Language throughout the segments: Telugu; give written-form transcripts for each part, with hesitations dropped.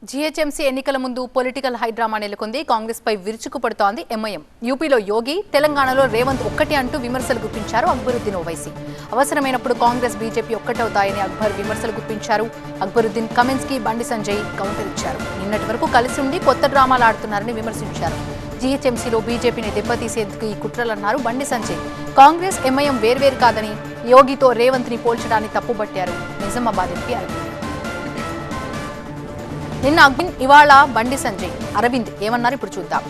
జీహెచ్ఎంసీ ఎన్నికల ముందు పొలిటికల్ హైడ్రామా నెలకొంది. కాంగ్రెస్ పై విరుచుకుపడుతోంది ఎంఐఎం. యూపీలో యోగి, తెలంగాణలో రేవంత్ ఒక్కటి అంటూ విమర్శలు గుప్పించారు అక్బరుద్దీన్ ఓవైసీ. అవసరమైనప్పుడు కాంగ్రెస్ బీజేపీ ఒక్కటవుతాయని అక్బర్ విమర్శలు గుప్పించారు. అక్బరుద్దీన్ కమెంట్స్ కి బండి సంజయ్ కౌంటర్ ఇచ్చారు. నిన్నటి వరకు కలిసి ఉండి కొత్త డ్రామాలు ఆడుతున్నారని విమర్శించారు. జీహెచ్ఎంసీలో బీజేపీని దెబ్బతీసేందుకు ఈ కుట్రలన్నారు బండి సంజయ్. కాంగ్రెస్ ఎంఐఎం వేర్వేరు కాదని యోగితో రేవంత్ ని పోల్చడాన్ని తప్పుబట్టారు. నిజామాబాద్ ఎంపీ అరవింద్. నిన్న అగ్నిన్ ఇవాళ బండి సంజయ్ అరవింద్ ఏమన్నారు ఇప్పుడు చూద్దాం.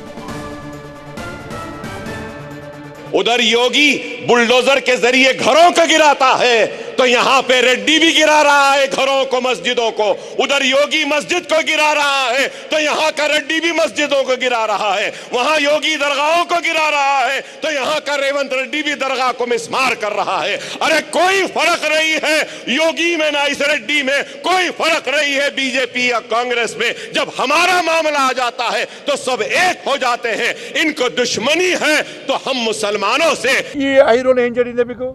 उधर योगी बुलडोजर के जरिए घरों को गिराता है तो यहाँ पे रेड्डी भी गिरा रहा है घरों को, मस्जिदों को। उधर योगी मस्जिद को गिरा रहा है तो यहाँ का रेड्डी भी मस्जिदों को गिरा रहा है। वहां योगी दरगाहों को गिरा रहा है तो यहाँ का रेवंत रेड्डी भी दरगाह को मिसमार कर रहा है। अरे कोई फर्क नहीं है योगी में ना इस रेड्डी में, कोई फर्क नहीं है बीजेपी या कांग्रेस में। जब हमारा मामला आ जाता है तो सब एक हो जाते हैं। इनको दुश्मनी है तो हम मुसलमानों से ये ఐరోన్ ఏం జరిగింది మీకు?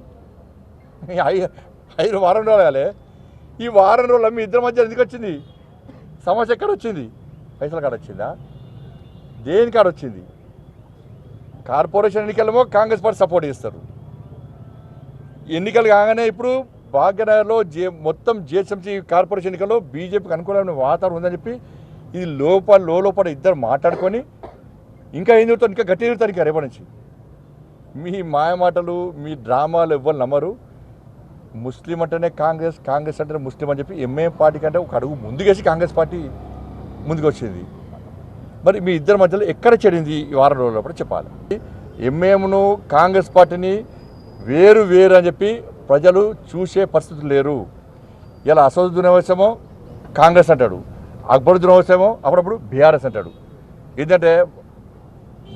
ఐదు వారం రోజులే. ఈ వారం రోజుల మీ ఇద్దరి మధ్య ఎందుకు వచ్చింది సమస్య? ఎక్కడ వచ్చింది? పైసల కాడ వచ్చిందా? దేని కాడ వచ్చింది? కార్పొరేషన్ ఎన్నికలేమో కాంగ్రెస్ పార్టీ సపోర్ట్ చేస్తారు. ఎన్నికలు కాగానే ఇప్పుడు భాగ్యనగర్లో మొత్తం జిహెచ్ఎంసీ కార్పొరేషన్ ఎన్నికల్లో బీజేపీకి అనుకూలమైన వాతావరణం ఉందని చెప్పి ఇది లోపల ఇద్దరు మాట్లాడుకొని ఇంకా ఏం చెబుతారు, ఇంకా గట్టి చెబుతారు. ఇంకా రేపటి నుంచి మీ మాయమాటలు, మీ డ్రామాలు ఎవ్వరు నమ్మరు. ముస్లిం అంటేనే కాంగ్రెస్, కాంగ్రెస్ అంటేనే ముస్లిం అని చెప్పి ఎంఐఎం పార్టీ కంటే ఒక అడుగు ముందుకేసి కాంగ్రెస్ పార్టీ ముందుకు వచ్చింది. మరి మీ ఇద్దరి మధ్యలో ఎక్కడ చెడింది ఈ వారం రోజులప్పుడు చెప్పాలి. ఎంఐఎంను కాంగ్రెస్ పార్టీని వేరు అని చెప్పి ప్రజలు చూసే పరిస్థితులు లేరు. ఇలా అసదుద్దీన్ ఓవైసీమో కాంగ్రెస్ అంటాడు, అక్బరుద్దీన్ ఓవైసీమో అప్పుడప్పుడు బీఆర్ఎస్ అంటాడు. ఏంటంటే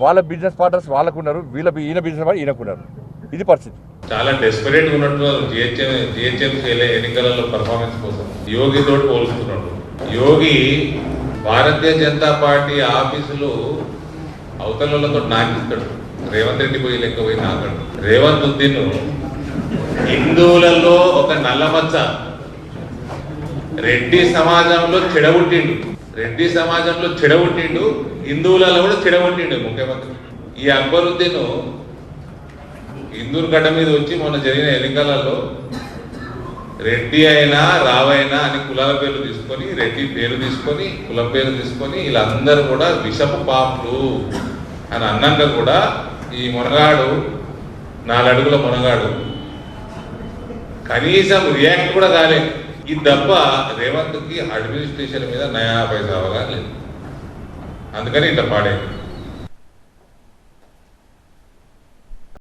వాళ్ళ బిజినెస్ పార్ట్నర్స్ వాళ్ళకు ఉన్నారు, ఈయన బిజినెస్ పార్ట్నర్ ఈయనకున్నారు. ఇది పరిస్థితి. చాలా డెస్పరేట్గా ఉన్నట్టు జిహెచ్ఎంసీ ఎన్నికలలో పర్ఫార్మెన్స్ కోసం యోగి తోటి పోల్చుకున్నాడు. యోగి భారతీయ జనతా పార్టీ ఆఫీసులు అవతలతో నాకిస్తాడు, రేవంత్ రెడ్డి పోయి లెక్క పోయి నాకాడు. రేవంత్ ఉద్దీన్ హిందువులలో ఒక నల్లమచ్చ, రెడ్డి సమాజంలో చెడగొట్టిండు, హిందువులలో కూడా చెడగొట్టిండు ముఖ్యమంత్రి. ఈ అక్బరుద్దీన్ హిందూరు గడ్డ మీద వచ్చి మొన్న జరిగిన ఎన్నికలలో రెడ్డి అయినా రావైనా అని కులాల పేర్లు తీసుకొని, రెడ్డి పేరు తీసుకొని, కులం పేరు తీసుకొని వీళ్ళందరూ కూడా విషపు పాపులు అని అన్నాక కూడా ఈ మునగాడు 4 అడుగుల మునగాడు కనీసం రియాక్ట్ కూడా కాలే. ఇది తప్ప రేవంత్కి అడ్మినిస్ట్రేషన్ మీద నయా పైసా అవగానే లేదు. అందుకని ఇట్లా పాడైంది.